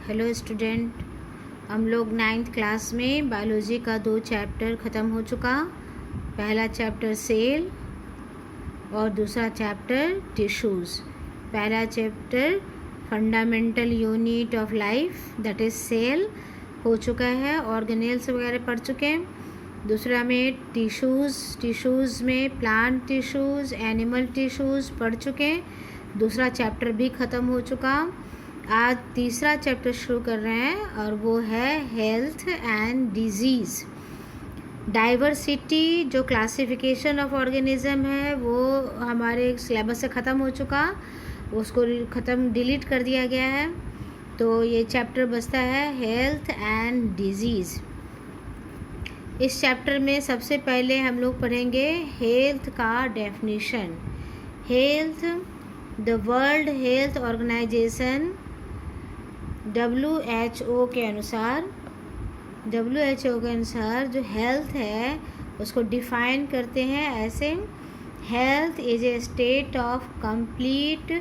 Hello student, हम लोग 9th class में बायोलॉजी का 2 चैप्टर ख़त्म हो चुका। पहला चैप्टर सेल और दूसरा चैप्टर टिश्यूज़। पहला chapter fundamental unit of life that is cell हो चुका है, ऑर्गेनेल्स वगैरह पढ़ चुके हैं। दूसरा में टिश्यूज़ में प्लांट टिश्यूज़, एनिमल टिश्यूज़ पढ़ चुके हैं। दूसरा चैप्टर भी ख़त्म हो चुका। आज तीसरा चैप्टर शुरू कर रहे हैं और वो है हेल्थ एंड डिजीज़। डाइवर्सिटी जो क्लासिफिकेशन ऑफ ऑर्गेनिज़म है वो हमारे सिलेबस से ख़त्म हो चुका, उसको डिलीट कर दिया गया है। तो ये चैप्टर बचता है हेल्थ एंड डिजीज़। इस चैप्टर में सबसे पहले हम लोग पढ़ेंगे हेल्थ का definition. Health, the World Health Organization WHO के अनुसार जो हेल्थ है उसको डिफ़ाइन करते हैं ऐसे: health is a state of complete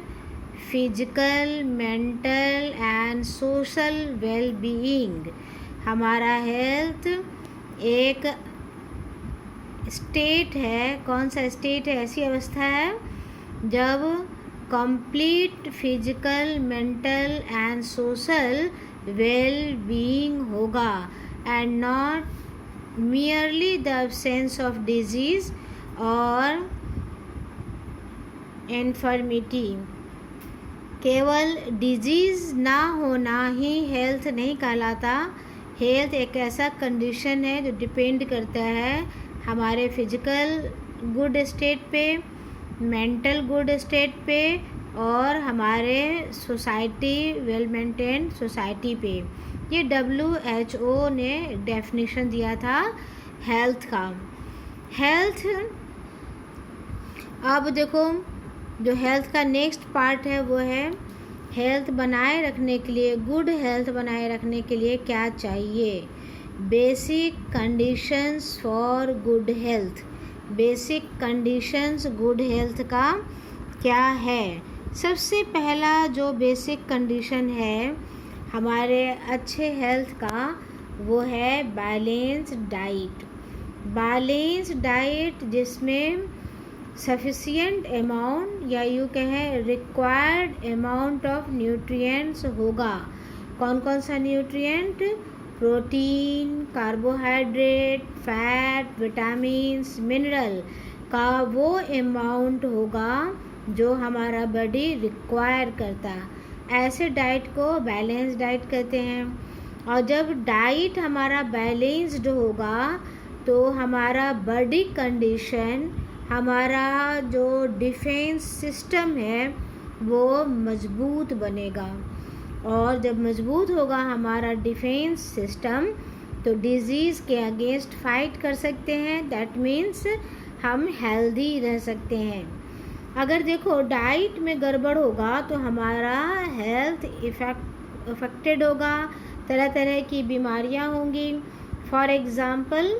physical, mental and social well being. हमारा हेल्थ एक स्टेट है। कौन सा स्टेट है? ऐसी अवस्था है जब complete physical, mental and social well being होगा and not merely the absence of disease और इन्फर्मिटी। केवल डिजीज़ ना होना ही हेल्थ नहीं कहलाता। हेल्थ एक ऐसा कंडीशन है जो डिपेंड करता है हमारे फिजिकल गुड स्टेट पे, मेंटल गुड स्टेट पे और हमारे सोसाइटी, वेल मेंटेन्ड सोसाइटी पे। ये WHO ने डेफिनेशन दिया था हेल्थ का। हेल्थ, अब देखो जो हेल्थ का नेक्स्ट पार्ट है वो है हेल्थ बनाए रखने के लिए, गुड हेल्थ बनाए रखने के लिए क्या चाहिए। Basic conditions for good health. Basic conditions good health का क्या है? सबसे पहला जो बेसिक कंडीशन है हमारे अच्छे हेल्थ का वो है बैलेंस डाइट। बैलेंस डाइट जिसमें सफिशिएंट अमाउंट या यूँ कहें रिक्वायर्ड अमाउंट ऑफ न्यूट्रिएंट्स होगा। कौन कौन सा nutrient? Protein, carbohydrate, fat, vitamins, mineral का वो अमाउंट होगा जो हमारा बॉडी रिक्वायर करता। ऐसे डाइट को बैलेंस डाइट कहते हैं। और जब डाइट हमारा बैलेंस्ड होगा तो हमारा बॉडी कंडीशन, हमारा जो डिफेंस सिस्टम है वो मजबूत बनेगा। और जब मजबूत होगा हमारा डिफेंस सिस्टम तो डिजीज़ के अगेंस्ट फाइट कर सकते हैं। दैट मीन्स हम हेल्दी रह सकते हैं। अगर देखो डाइट में गड़बड़ होगा तो हमारा हेल्थ अफेक्टेड होगा, तरह तरह की बीमारियां होंगी। फॉर एग्ज़ाम्पल,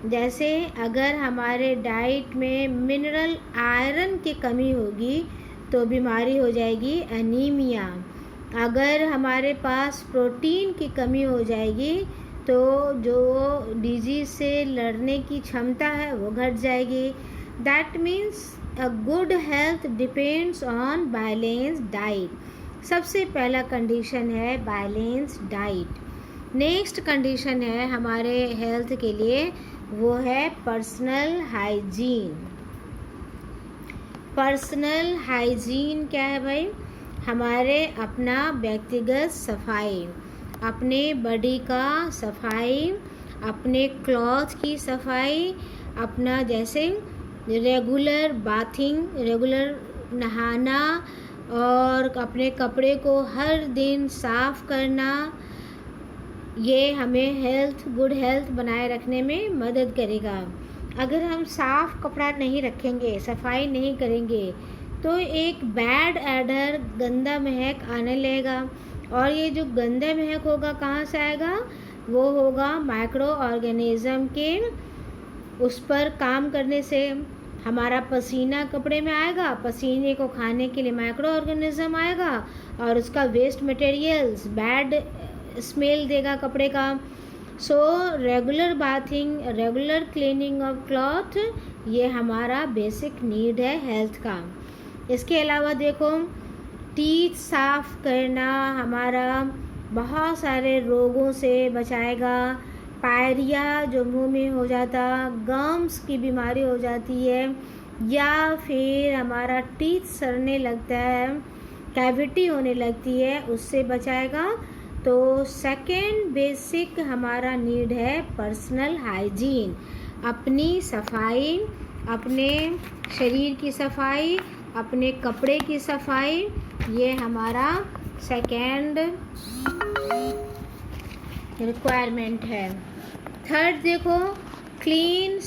जैसे अगर हमारे डाइट में मिनरल आयरन की कमी होगी तो बीमारी हो जाएगी एनीमिया। अगर हमारे पास प्रोटीन की कमी हो जाएगी तो जो डिजीज़ से लड़ने की क्षमता है वो घट जाएगी। That means a good health depends on balance diet. सबसे पहला कंडीशन है बैलेंस डाइट। नेक्स्ट कंडीशन है हमारे हेल्थ के लिए वो है पर्सनल हाइजीन। पर्सनल हाइजीन क्या है भाई? हमारे अपना व्यक्तिगत सफाई, अपने बॉडी का सफाई, अपने क्लॉथ की सफाई, अपना जैसे रेगुलर बाथिंग, रेगुलर नहाना और अपने कपड़े को हर दिन साफ़ करना, ये हमें गुड हेल्थ बनाए रखने में मदद करेगा। अगर हम साफ़ कपड़ा नहीं रखेंगे, सफाई नहीं करेंगे तो एक बैड एडर, गंदा महक आने लगेगा। और ये जो गंदा महक होगा कहाँ से आएगा? वो होगा माइक्रो ऑर्गेनिज़म के उस पर काम करने से, हमारा पसीना कपड़े में आएगा, पसीने को खाने के लिए माइक्रो ऑर्गेनिज्म आएगा और उसका वेस्ट मटेरियल्स बैड स्मेल देगा कपड़े का। So regular bathing, regular cleaning of cloth, ये हमारा बेसिक नीड है हेल्थ का। इसके अलावा देखो, टीथ साफ करना हमारा बहुत सारे रोगों से बचाएगा। पायरिया जो मुंह में हो जाता, गम्स की बीमारी हो जाती है, या फिर हमारा टीथ सड़ने लगता है, कैविटी होने लगती है, उससे बचाएगा। तो सेकंड बेसिक हमारा नीड है पर्सनल हाइजीन, अपनी सफाई, अपने शरीर की सफाई, अपने कपड़े की सफाई, ये हमारा सेकंड रिक्वायरमेंट है। थर्ड देखो, क्लीन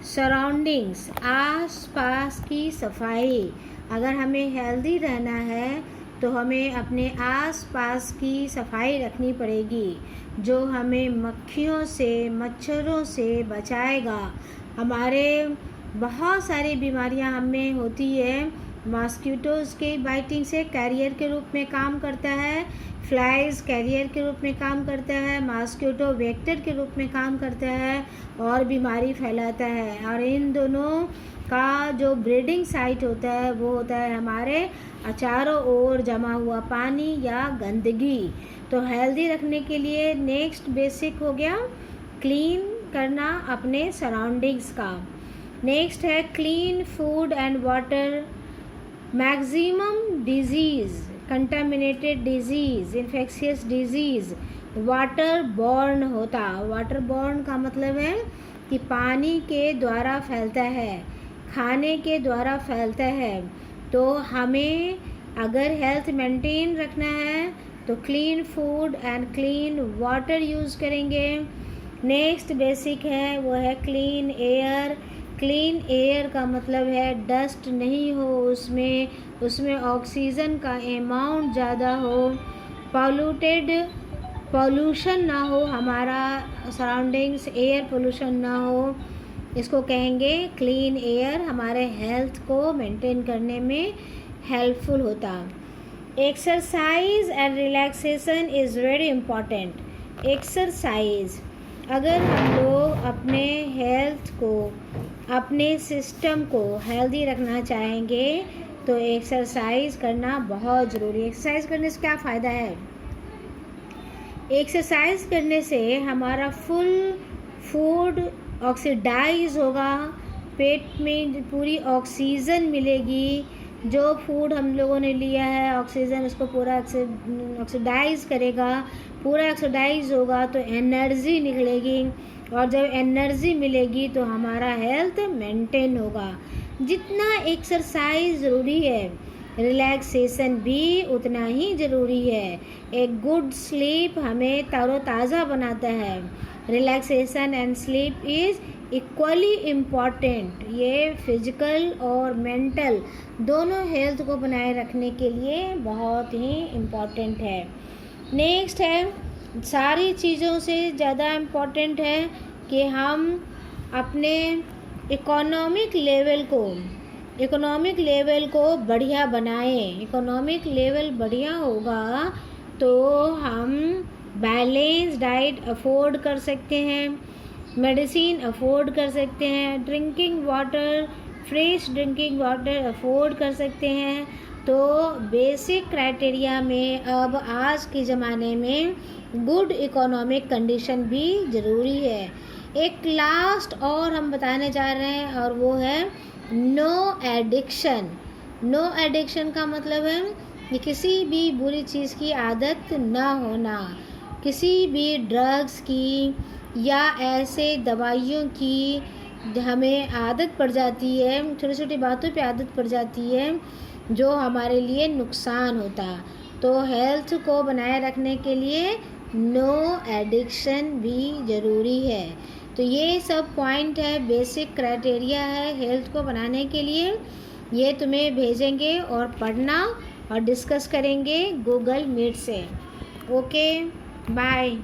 सराउंडिंग्स, आस पास की सफाई। अगर हमें हेल्दी रहना है तो हमें अपने आस पास की सफाई रखनी पड़ेगी, जो हमें मक्खियों से, मच्छरों से बचाएगा। हमारे बहुत सारी बीमारियां हमें होती है मॉस्किटोज़ के बाइटिंग से, कैरियर के रूप में काम करता है। फ्लाइज कैरियर के रूप में काम करता है, मॉस्किटो वेक्टर के रूप में काम करता है और बीमारी फैलाता है। और इन दोनों का जो ब्रीडिंग साइट होता है वो होता है हमारे चारों ओर जमा हुआ पानी या गंदगी। तो हेल्दी रखने के लिए नेक्स्ट बेसिक हो गया क्लीन करना अपने सराउंडिंग्स का। नेक्स्ट है clean food and water. Maximum disease, contaminated disease, infectious disease water borne होता। वाटर बॉर्न का मतलब है कि पानी के द्वारा फैलता है, खाने के द्वारा फैलता है। तो हमें अगर हेल्थ मेंटेन रखना है तो clean food and clean water use करेंगे। नेक्स्ट बेसिक है वो है क्लीन एयर। क्लीन एयर का मतलब है डस्ट नहीं हो उसमें ऑक्सीजन का अमाउंट ज़्यादा हो, पॉल्यूशन ना हो, हमारा सराउंडिंग्स एयर पोल्यूशन ना हो, इसको कहेंगे क्लीन एयर। हमारे हेल्थ को मेंटेन करने में हेल्पफुल होता। Exercise and relaxation is very important. Exercise, अगर हम लोग अपने हेल्थ को, अपने सिस्टम को हेल्दी रखना चाहेंगे तो एक्सरसाइज करना बहुत ज़रूरी है। एक्सरसाइज करने से क्या फ़ायदा है? एक्सरसाइज करने से हमारा फुल फूड ऑक्सीडाइज होगा, पेट में पूरी ऑक्सीजन मिलेगी। जो फूड हम लोगों ने लिया है ऑक्सीजन उसको पूरा ऑक्सीडाइज करेगा, पूरा ऑक्सीडाइज होगा तो एनर्जी निकलेगी, और जब एनर्जी मिलेगी तो हमारा हेल्थ मेंटेन होगा। जितना एक्सरसाइज ज़रूरी है रिलैक्सेशन भी उतना ही ज़रूरी है। एक गुड स्लीप हमें तरोताज़ा बनाता है। Relaxation and sleep is equally important. ये फिजिकल और मेंटल दोनों हेल्थ को बनाए रखने के लिए बहुत ही इम्पॉर्टेंट है। नेक्स्ट है, सारी चीज़ों से ज़्यादा इम्पॉर्टेंट है कि हम अपने इकोनॉमिक लेवल को बढ़िया बनाएं। इकोनॉमिक लेवल बढ़िया होगा तो हम बैलेंस डाइट अफोर्ड कर सकते हैं, मेडिसिन अफोर्ड कर सकते हैं, drinking water, fresh drinking water afford कर सकते हैं। तो बेसिक क्राइटेरिया में अब आज के ज़माने में गुड इकोनॉमिक कंडीशन भी ज़रूरी है। एक लास्ट और हम बताने जा रहे हैं और वो है नो एडिक्शन। नो एडिक्शन का मतलब है कि किसी भी बुरी चीज़ की आदत ना होना, किसी भी ड्रग्स की या ऐसे दवाइयों की हमें आदत पड़ जाती है, छोटी छोटी बातों पे आदत पड़ जाती है जो हमारे लिए नुकसान होता। तो हेल्थ को बनाए रखने के लिए नो एडिक्शन भी ज़रूरी है। तो ये सब पॉइंट है, बेसिक क्राइटेरिया है हेल्थ को बनाने के लिए। ये तुम्हें भेजेंगे और पढ़ना और डिस्कस करेंगे गूगल मीट से। Okay, bye.